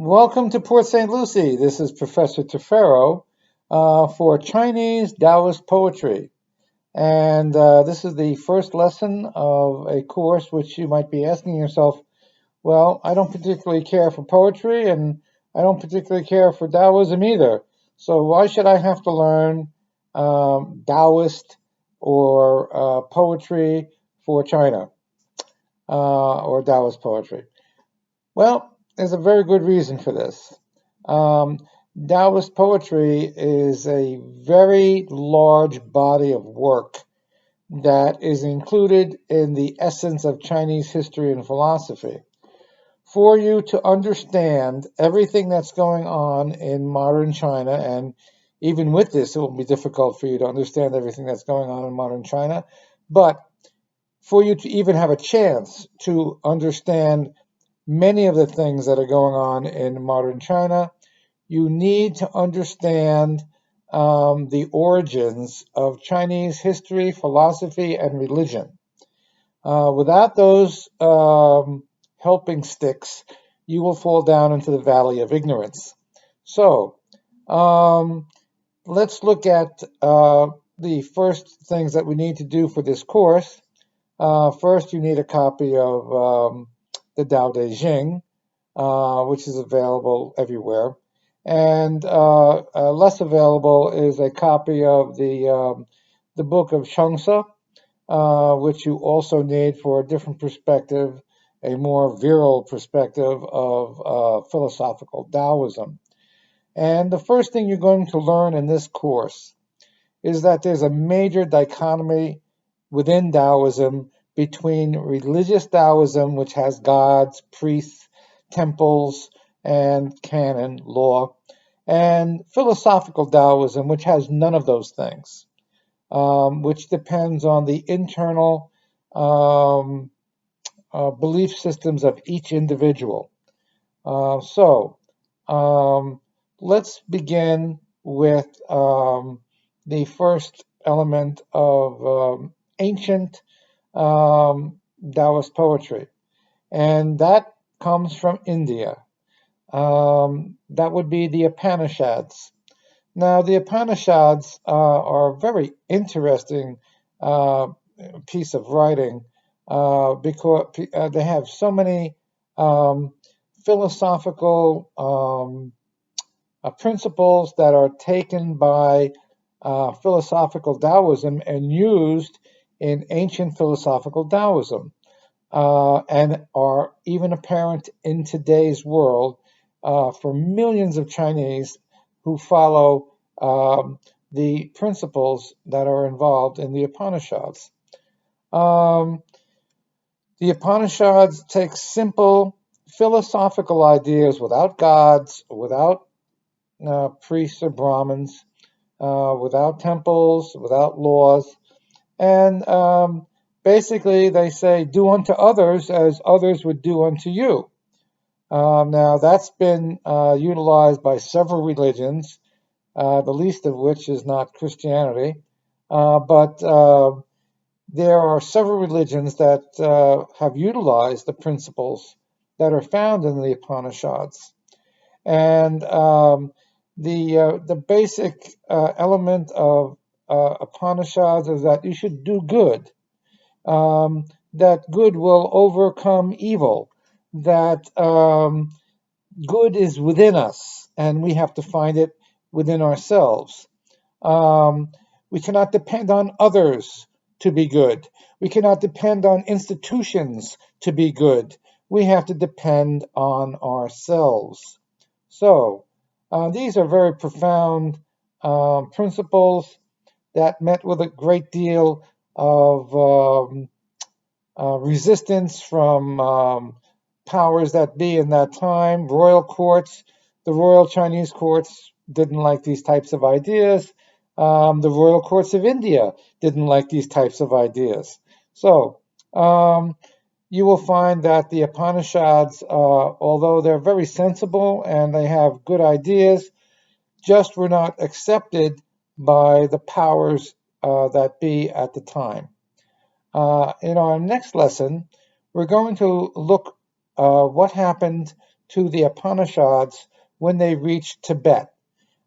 Welcome to Port St. Lucie. This is Professor Tefero for Chinese Taoist poetry. And this is the first lesson of a course which you might be asking yourself, well, I don't particularly care for poetry and I don't particularly care for Taoism either. So why should I have to learn Taoist or poetry for China or Taoist poetry? Well, there's a very good reason for this. Um, Taoist poetry is a very large body of work that is included in the essence of Chinese history and philosophy. For you to understand everything that's going on in modern China, and even with this, it will be difficult for you to understand everything that's going on in modern China, but for you to even have a chance to understand many of the things that are going on in modern China, you need to understand the origins of Chinese history, philosophy, and religion. Without those helping sticks, you will fall down into the valley of ignorance. So, um, let's look at the first things that we need to do for this course. First, you need a copy of the Tao Te Ching, which is available everywhere. And less available is a copy of the book of Shangsa, which you also need for a different perspective, a more virile perspective of philosophical Taoism. And the first thing you're going to learn in this course is that there's a major dichotomy within Taoism between religious Taoism, which has gods, priests, temples, and canon law, and philosophical Taoism, which has none of those things, which depends on the internal um, belief systems of each individual. So um, let's begin with the first element of ancient Taoist poetry, and that comes from India. That would be the Upanishads. Now, the Upanishads are a very interesting uh, piece of writing because they have so many um, philosophical principles that are taken by philosophical Taoism and used in ancient philosophical Taoism, and are even apparent in today's world for millions of Chinese who follow the principles that are involved in the Upanishads. Um, the Upanishads take simple philosophical ideas without gods, without priests or Brahmins, without temples, without laws, and basically they say, do unto others as others would do unto you. Now, that's been utilized by several religions, the least of which is not Christianity, but there are several religions that have utilized the principles that are found in the Upanishads. And the basic element of Upanishads is that you should do good, that good will overcome evil, that good is within us, and we have to find it within ourselves. Um, we cannot depend on others to be good. We cannot depend on institutions to be good. We have to depend on ourselves. So, these are very profound principles that met with a great deal of resistance from powers that be in that time. Royal courts, the Royal Chinese courts didn't like these types of ideas. The royal courts of India didn't like these types of ideas. So you will find that the Upanishads, although they're very sensible and they have good ideas, just were not accepted by the powers that be at the time. In our next lesson, we're going to look what happened to the Upanishads when they reached Tibet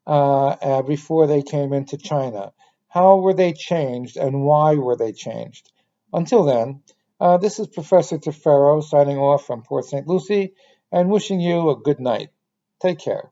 before they came into China. How were they changed and why were they changed? Until then, this is Professor Tefero signing off from Port St. Lucie and wishing you a good night. Take care.